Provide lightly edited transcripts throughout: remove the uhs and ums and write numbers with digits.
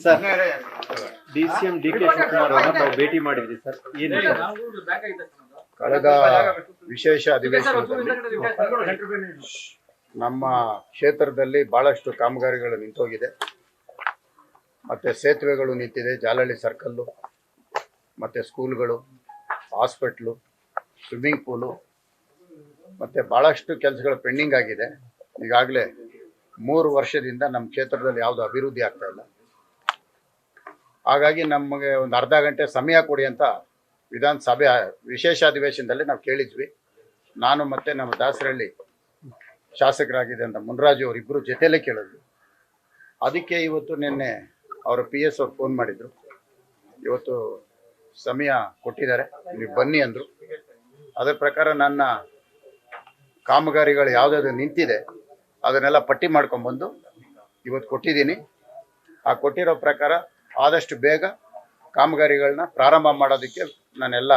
Sir, DCM DK Shivakumar ಅವರನ್ನ ನಾವು ಭೇಟಿ ಮಾಡಿದ್ವಿ ಸರ್. ಏನು ಕಳೆದ ವಿಶೇಷ ಅಧಿವೇಶನದಲ್ಲಿ ನಮ್ಮ ಕ್ಷೇತ್ರದಲ್ಲಿ ಬಹಳಷ್ಟು ಕಾಮಗಾರಿಗಳು ನಿಂತೋಗಿದೆ. ಮತ್ತೆ ಸೇತುವೆಗಳು ನಿಂತಿದೆ, ಜಾಲಹಳ್ಳಿ ಸರ್ಕಲ್ಲು, ಮತ್ತೆ ಸ್ಕೂಲ್ಗಳು, ಹಾಸ್ಪಿಟ್ಲು, ಸ್ವಿಮ್ಮಿಂಗ್ ಪೂಲು, ಮತ್ತೆ ಬಹಳಷ್ಟು ಕೆಲಸಗಳು ಪೆಂಡಿಂಗ್ ಆಗಿದೆ. ಈಗಾಗಲೇ 3 ವರ್ಷದಿಂದ ನಮ್ಮ ಕ್ಷೇತ್ರದಲ್ಲಿ ಯಾವುದು ಅಭಿವೃದ್ಧಿ ಆಗ್ತಾ ಇಲ್ಲ. ಹಾಗಾಗಿ ನಮಗೆ ಒಂದು ಅರ್ಧ ಗಂಟೆ ಸಮಯ ಕೊಡಿ ಅಂತ ವಿಧಾನಸಭೆ ವಿಶೇಷ ಅಧಿವೇಶನದಲ್ಲಿ ನಾವು ಕೇಳಿದ್ವಿ. ನಾನು ಮತ್ತೆ ನಮ್ಮ ದಾಸರಹಳ್ಳಿ ಶಾಸಕರಾಗಿದೆ ಅಂತ ಮುನ್ರಾಜು ಅವರಿಬ್ಬರು ಜೊತೆಯಲ್ಲೇ ಕೇಳಿದ್ವಿ. ಅದಕ್ಕೆ ಇವತ್ತು ನಿನ್ನೆ ಅವರ PS ಅವ್ರು ಫೋನ್ ಮಾಡಿದ್ರು. ಇವತ್ತು ಸಮಯ ಕೊಟ್ಟಿದ್ದಾರೆ, ನೀವು ಬನ್ನಿ ಅಂದರು. ಅದರ ಪ್ರಕಾರ ನನ್ನ ಕಾಮಗಾರಿಗಳು ಯಾವುದಾದ್ರು ನಿಂತಿದೆ ಅದನ್ನೆಲ್ಲ ಪಟ್ಟಿ ಮಾಡ್ಕೊಂಡ್ಬಂದು ಇವತ್ತು ಕೊಟ್ಟಿದ್ದೀನಿ. ಆ ಕೊಟ್ಟಿರೋ ಪ್ರಕಾರ ಆದಷ್ಟು ಬೇಗ ಕಾಮಗಾರಿಗಳನ್ನ ಪ್ರಾರಂಭ ಮಾಡೋದಕ್ಕೆ ನಾನೆಲ್ಲ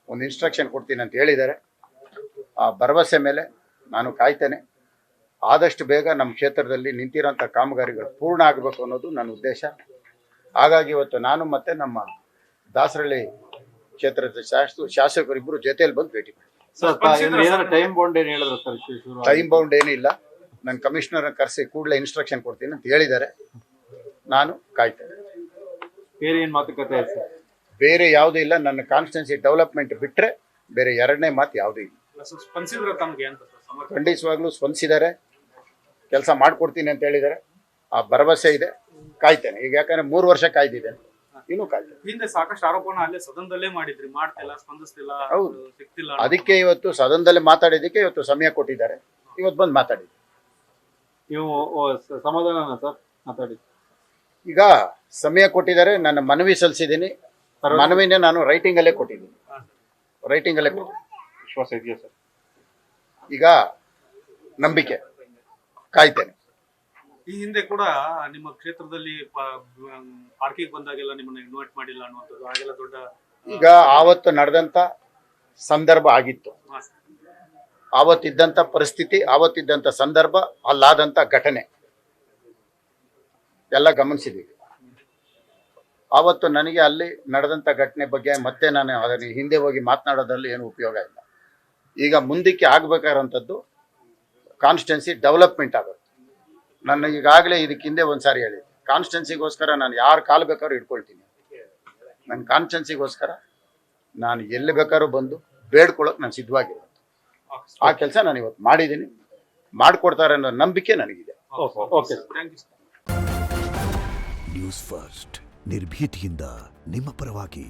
ಒಂದು ಇನ್ಸ್ಟ್ರಕ್ಷನ್ ಕೊಡ್ತೀನಿ ಅಂತ ಹೇಳಿದ್ದಾರೆ. ಆ ಭರವಸೆ ಮೇಲೆ ನಾನು ಕಾಯ್ತೇನೆ. ಆದಷ್ಟು ಬೇಗ ನಮ್ಮ ಕ್ಷೇತ್ರದಲ್ಲಿ ನಿಂತಿರೋಂಥ ಕಾಮಗಾರಿಗಳು ಪೂರ್ಣ ಆಗಬೇಕು ಅನ್ನೋದು ನನ್ನ ಉದ್ದೇಶ. ಹಾಗಾಗಿ ಇವತ್ತು ನಾನು ಮತ್ತು ನಮ್ಮ ದಾಸರಹಳ್ಳಿ ಕ್ಷೇತ್ರದ ಶಾಸಕರಿಬ್ಬರು ಜೊತೆಯಲ್ಲಿ ಬಂದು ಭೇಟಿ ಮಾಡಿ. ಟೈಮ್ ಬೌಂಡ್ ಏನು ಹೇಳಿದ್ರು ಸರ್? ಟೈಮ್ ಬೌಂಡ್ ಏನಿಲ್ಲ, ನನ್ನ ಕಮಿಷನರ್ ಕರೆಸಿ ಕೂಡಲೇ ಇನ್ಸ್ಟ್ರಕ್ಷನ್ ಕೊಡ್ತೀನಿ ಅಂತ ಹೇಳಿದ್ದಾರೆ. ನಾನು ಕಾಯ್ತೇನೆ. ಬೇರೆ ಏನು ಮಾತುಕತೆ ಇದೆ ಸರ್? ಬೇರೆ ಯಾವುದೂ ಇಲ್ಲ. ನನ್ನ ಕಾನ್ಸ್ಟಿಟ್ಯೂನ್ಸಿ ಡೆವಲಪ್ಮೆಂಟ್ ಬಿಟ್ಟರೆ ಬೇರೆ ಎರಡನೇ ಮಾತು ಯಾವುದೂ ಇಲ್ಲ. ಖಂಡಿತವಾಗ್ಲೂ ಸ್ಪಂದಿಸಿದ್ದಾರೆ, ಕೆಲಸ ಮಾಡಿಕೊಡ್ತೀನಿ ಅಂತ ಹೇಳಿದ್ದಾರೆ. ಆ ಭರವಸೆ ಇದೆ, ಕಾಯ್ತೇನೆ. ಈಗ ಯಾಕಂದ್ರೆ 3 ವರ್ಷ ಕಾಯ್ದಿದ್ದೇನೆ, ಇನ್ನೂ ಕಾಯ್ತೇನೆ. ಹಿಂದೆ ಸಾಕಷ್ಟು ಆರೋಪನ ಅಲ್ಲೇ ಸದನದಲ್ಲೇ ಮಾಡಿದ್ರಿ, ಮಾಡ್ತಿಲ್ಲ, ಸ್ಪಂದಿಸ್ತಿಲ್ಲ, ಹೌದು. ಸಿಗ್ತಿಲ್ಲ. ಅದಕ್ಕೆ ಇವತ್ತು ಸದನದಲ್ಲಿ ಮಾತಾಡಿದ್ದಕ್ಕೆ ಇವತ್ತು ಸಮಯ ಕೊಟ್ಟಿದ್ದಾರೆ. ಇವತ್ತು ಬಂದು ಮಾತಾಡಿದ್ವಿ. ನೀವು ಸಮಾಧಾನ ಸರ್ ಮಾತಾಡಿ? ಈಗ ಸಮಯ ಕೊಟ್ಟಿದ್ದಾರೆ, ನನ್ನ ಮನವಿ ಸಲ್ಲಿಸಿದ್ದೀನಿ. ಮನವಿನೇ ನಾನು ರೈಟಿಂಗಲ್ಲೇ ಕೊಟ್ಟಿದ್ದೀನಿ. ರೈಟಿಂಗಲ್ಲೇ ವಿಶ್ವಾಸ ಇದೆಯಾ ಸರ್? ಈಗ ನಂಬಿಕೆ, ಕಾಯ್ತೇನೆ. ಈ ಹಿಂದೆ ಕೂಡ ನಿಮ್ಮ ಕ್ಷೇತ್ರದಲ್ಲಿ ಪಾರ್ಕಿಂಗ್ ಬಂದಾಗೆಲ್ಲ ನಿಮ್ಮನ್ನ ಇನ್ವೈಟ್ ಮಾಡಿಲ್ಲ ಅನ್ನುವಂಥದ್ದು, ಹಾಗೆಲ್ಲ ದೊಡ್ಡ ಈಗ ಆವತ್ತು ನಡೆದಂತ ಸಂದರ್ಭ ಆಗಿತ್ತು. ಆವತ್ತಿದ್ದಂಥ ಪರಿಸ್ಥಿತಿ, ಆವತ್ತಿದ್ದಂಥ ಸಂದರ್ಭ, ಅಲ್ಲಾದಂಥ ಘಟನೆ ಎಲ್ಲ ಗಮನಿಸಿದ್ದೀವಿ. ಆವತ್ತು ನನಗೆ ಅಲ್ಲಿ ನಡೆದಂಥ ಘಟನೆ ಬಗ್ಗೆ ಮತ್ತೆ ನಾನು ಅದನ್ನು ಹಿಂದೆ ಹೋಗಿ ಮಾತನಾಡೋದ್ರಲ್ಲಿ ಏನು ಉಪಯೋಗ ಇಲ್ಲ. ಈಗ ಮುಂದಕ್ಕೆ ಆಗಬೇಕಾದಂಥದ್ದು ಕಾನ್ಸ್ಟಿಟ್ಯೂನ್ಸಿ ಡೆವಲಪ್ಮೆಂಟ್ ಆಗುತ್ತೆ. ನನ್ನ ಈಗಾಗಲೇ ಇದಕ್ಕೆ ಹಿಂದೆ ಒಂದು ಸಾರಿ ಹೇಳಿದ್ದೆ, ಕಾನ್ಸ್ಟಿಟ್ಯೂನ್ಸಿಗೋಸ್ಕರ ನಾನು ಯಾರು ಕಾಲು ಬೇಕಾದ್ರೂ ಇಟ್ಕೊಳ್ತೀನಿ. ನನ್ನ ಕಾನ್ಸ್ಟಿಟ್ಯೂನ್ಸಿಗೋಸ್ಕರ ನಾನು ಎಲ್ಲಿ ಬೇಕಾದ್ರೂ ಬಂದು ಬೇಡ್ಕೊಳ್ಳೋಕೆ ನಾನು ಸಿದ್ಧವಾಗಿರೋದು. ಆ ಕೆಲಸ ನಾನು ಇವತ್ತು ಮಾಡಿದ್ದೀನಿ, ಮಾಡಿಕೊಡ್ತಾರೆ ಅನ್ನೋ ನಂಬಿಕೆ ನನಗಿದೆ. Okay, thank you. News first, ನಿರ್ಭೀತಿಯಿಂದ ನಿಮ್ಮ ಪರವಾಗಿ.